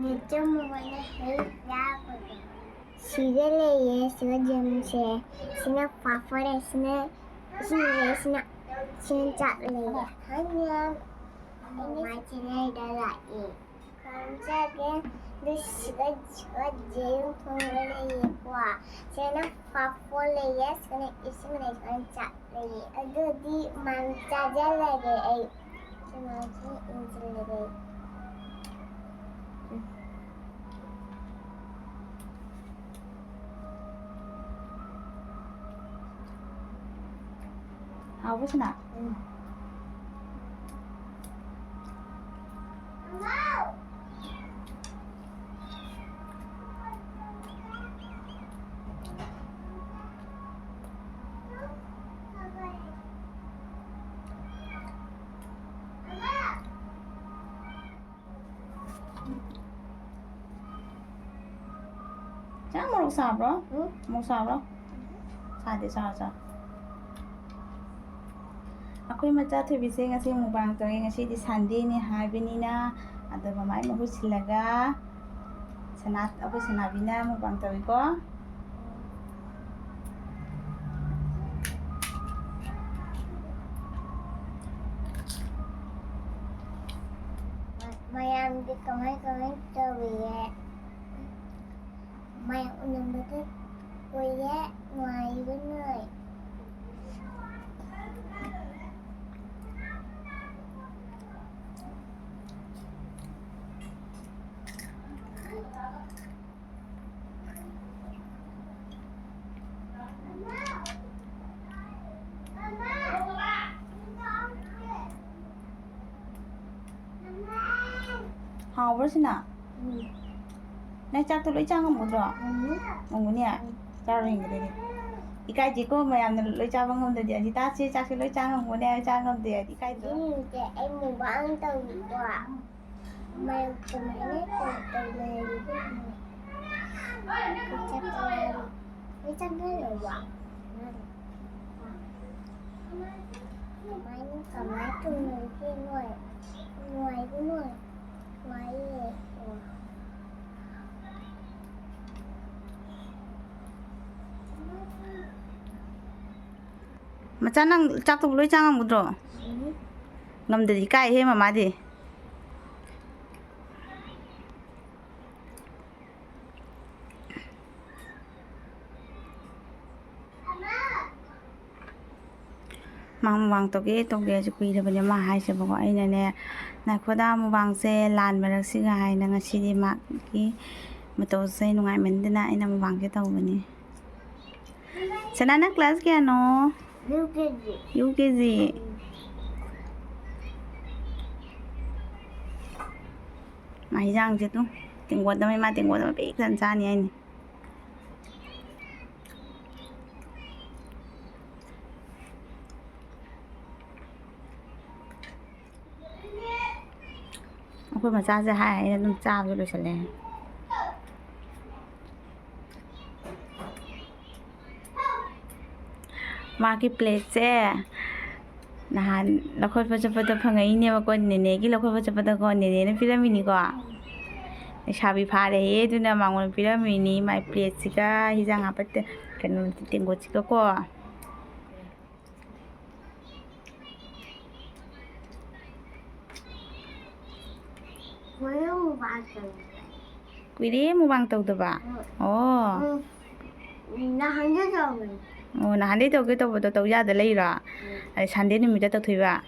Necamo wani haifa siga leye siga jamse sina fafare sina chat leye hanya macine da la'i kamsa gen da siga jeyun tonga leye kwa sina fafo leye sina chat leye adudi manca jalage ay sina injilage 하고시나? Chắc một sạp đó, một sạp đó, xài để sao? Aku macam tu bisa ngasih mubang tu, ngasih di Sunday ni hari ni na, ada mamai mahu silaga, senat aku senabina mubang tu iko. myamgi kamay tawiye, may unang bagat kuye ngay gunay. 하고시나? 내 짝도 lấy trang không một rồi, không nè, trang hình cái này, đi cái chỉ có mà em lấy trang không được thì ta chia trang lấy trang không muốn nè, trang không được thì cái đó. Em muốn bán tàu quả, mà tụi mày lấy tàu này đi cái chắc cái là quả, máy cầm máy tụi này kia ngoài cái ngoài macam nang cak tu boleh jangan mudro, ngam dari kai he mama di. mang mubang toge chukui da banya ma hai se bako ai na ne na khoda mubang se lan marak si ga hai na ngasi di mak ki mato se nungai mendina ina mubang ke tau bani sanana class kya no UKG mai jang je tu tingwa da mai ma tingwa da pe san sa ni ai ni aku masak sehari dan cak dulu selesai. Market place nah lakon pada pangai ini apa kon nene ki lakon pada kon nene na film ini ko sabi phare he tu na mangon film ini my place ka hijang apa te kan tinggo chika ko Quỷ mubang tàu tu ba? Oh. Nahan je tàu mình. Oh, nahan đi tàu cái tàu ra để lấy ra. Sunday ni mình tàu thui ba.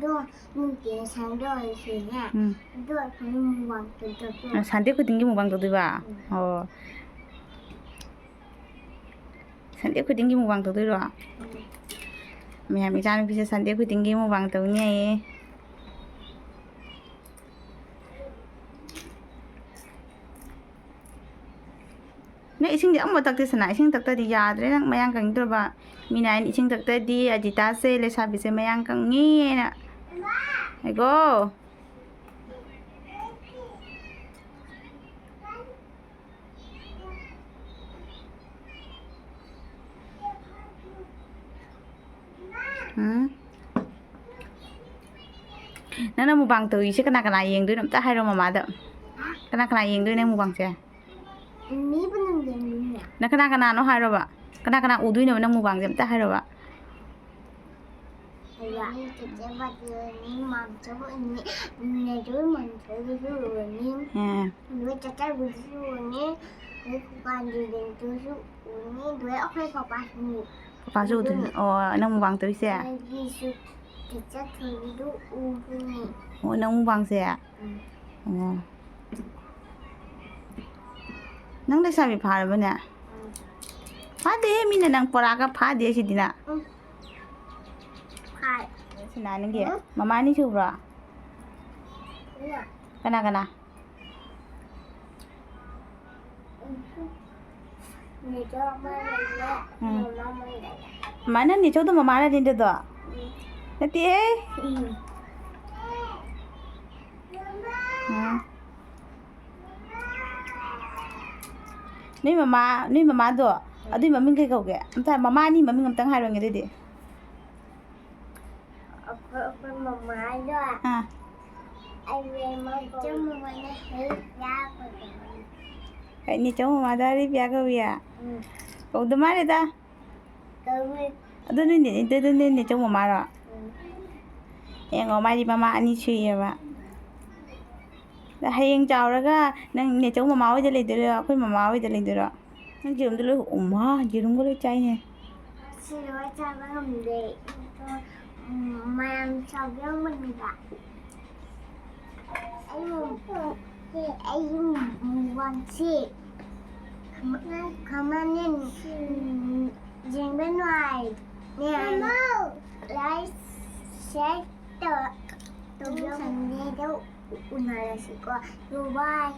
Đó, mình chỉ Sunday thì nha. Đó phải mubang tàu tu. Sunday cứ tinggi mubang tàu tu ba. Oh. Sunday cứ tinggi mubang tàu tu rồi. Mình jangan bisa Sunday cứ tinggi mubang tàu ni. Nek ising dia ambo takte sana ising takte di yadre nang mayang kang itu ba minain ising takte di ajita se le sabi se mayang kang ni na ego ꯅꯪꯅ mukbang ꯇꯧꯔꯤꯁꯦ ꯀꯅꯥ ꯌꯦꯡꯗꯣꯏꯅꯣ ꯑꯝꯇ ꯍꯥꯏꯔꯣ ꯃꯃꯥꯗ ꯀꯅꯥ ꯌꯦꯡꯗꯣꯏꯅꯣ ꯃꯨꯛꯕꯥꯡꯁꯦ ꯃꯤ ꯄꯨꯟꯅ ꯌꯦꯡꯗꯣꯏꯅꯦ ꯅꯪ ꯀꯅꯥꯅꯣ ꯍꯥꯏꯔꯣꯕ ꯀꯅꯥ ꯎꯗꯣꯏꯅꯣꯕ ꯅꯪ ꯃꯨꯛꯕꯥꯡꯁꯦ ꯑꯝꯇ ꯍꯥꯏꯔꯣꯕ ꯆꯦꯆꯦ ꯕꯥꯇꯤꯅꯤ ꯃꯥꯝꯆꯧꯅꯤ ꯅꯦꯖꯣꯏ ꯃꯥꯝꯆꯧꯒꯤꯁꯨ ꯎꯔꯅꯤ ꯑꯗꯨꯒ ꯆꯥꯆꯥꯕꯨꯁꯨ ꯎꯔꯅꯤ ꯑꯗꯨꯒ ꯀꯨꯀꯥꯟꯗꯤꯗꯁꯨ ꯎꯔꯅꯤ ꯑꯗꯨꯒ ꯑꯩꯈꯣꯏ ꯄꯄꯥꯁꯨ ꯄꯄꯥꯁꯨ ꯎꯗꯣꯏꯅꯤ ꯑꯣ ꯅꯪ ꯃꯨꯛꯕꯥꯡ ꯇꯧꯔꯤꯁꯦ ꯑꯩꯒꯤꯁꯨ ꯆꯦꯆꯦ ꯊꯣꯏꯕꯤꯗꯨ ꯎꯗꯣꯏꯅꯤ ꯑꯣ ꯅꯪ ꯃꯨꯛꯕꯥꯡꯁꯦ ꯑꯣ ꯅꯪ ꯂꯩꯁꯥꯕꯤ ꯐꯥꯔꯕꯅꯦ ꯐꯥꯗꯦꯍꯦ ꯃꯤꯅ ꯅꯪ ꯄꯣꯔꯥꯒ ꯐꯥꯗꯦ ꯁꯤꯗꯤꯅ ꯐꯥꯏ ꯁꯤꯅ ꯅꯪꯒꯤ ꯃꯃꯥ ꯑꯅꯤ ꯁꯨꯕ꯭ꯔꯣ ꯀꯅꯥ ꯅꯦꯖꯣ ꯑꯃ ꯂꯩꯔꯦ ꯃꯃꯥ ꯑꯃ ꯂꯩꯔꯦ ꯃꯥ ꯅꯪ ꯅꯦꯆꯧꯗꯣ ꯃꯃꯥꯔꯅꯦ ꯑꯗꯨꯗꯣ ꯅꯠꯇꯦꯍꯦ ꯅꯣꯏ ꯃꯃꯥꯗꯣ ꯑꯗꯨꯏ ꯃꯃꯤꯡ ꯀꯩ ꯀꯧꯒꯦ ꯑꯝꯇ ꯃꯃꯥ ꯑꯅꯤ ꯃꯃꯤꯡ ꯑꯝꯇꯪ ꯍꯥꯏꯔꯣꯅꯦ ꯑꯗꯨꯗꯤ ꯑꯩꯈꯣꯏ ꯃꯃꯥꯗꯣ ꯅꯦꯆꯧ ꯃꯃꯥꯅ ꯍꯩꯄ꯭ꯌꯥ ꯀꯧꯏ ꯅꯦꯆꯧ ꯃꯃꯥꯗꯣ ꯍꯩꯄ꯭ꯌꯥ ꯀꯧꯏ ꯀꯧꯗ ꯃꯥꯜꯂꯦꯗ ꯀꯧꯏ ꯑꯗꯨ ꯅꯣꯏ ꯅꯦꯆꯧ ꯃꯃꯥꯔꯣ ꯌꯦꯡꯉꯣ ꯃꯥꯗꯤ ꯃꯃꯥ ꯑꯅꯤ ꯁꯨꯏꯌꯦꯕ ꯍꯌꯦꯡ ꯆꯥꯎꯔꯒ ꯅꯪ ꯅꯦꯆꯧ ꯃꯃꯥ ꯍꯣꯏꯗ ꯂꯩꯗꯣꯏꯔꯣ ꯑꯩꯈꯣꯏ ꯃꯃꯥ ꯍꯣꯏꯗ ꯂꯩꯗꯣꯏꯔꯣ ꯅꯪ ꯌꯦꯔꯨꯝꯗꯣ ꯂꯣꯏ ꯌꯦꯔꯨꯝꯒ ꯂꯣꯏ ꯆꯥꯏꯅꯦ ꯁꯤ ꯂꯣꯏ ꯆꯥꯕ ꯉꯝꯗꯦ ꯃꯌꯥꯝ ꯆꯥꯎꯔꯝꯕꯅꯤꯕ ꯑꯩꯒꯤ ꯃꯨꯛꯕꯥꯡꯁꯤ ꯀꯃꯥꯏꯅ ꯌꯦꯡꯕ ꯅꯨꯡꯉꯥꯏ ꯂꯥꯏꯛ ꯁꯤꯌꯔ ꯇꯧꯕꯤꯌꯣ ꯁꯟꯗꯦꯗ ꯎꯅꯔꯁꯤꯀꯣ ꯕꯥꯏ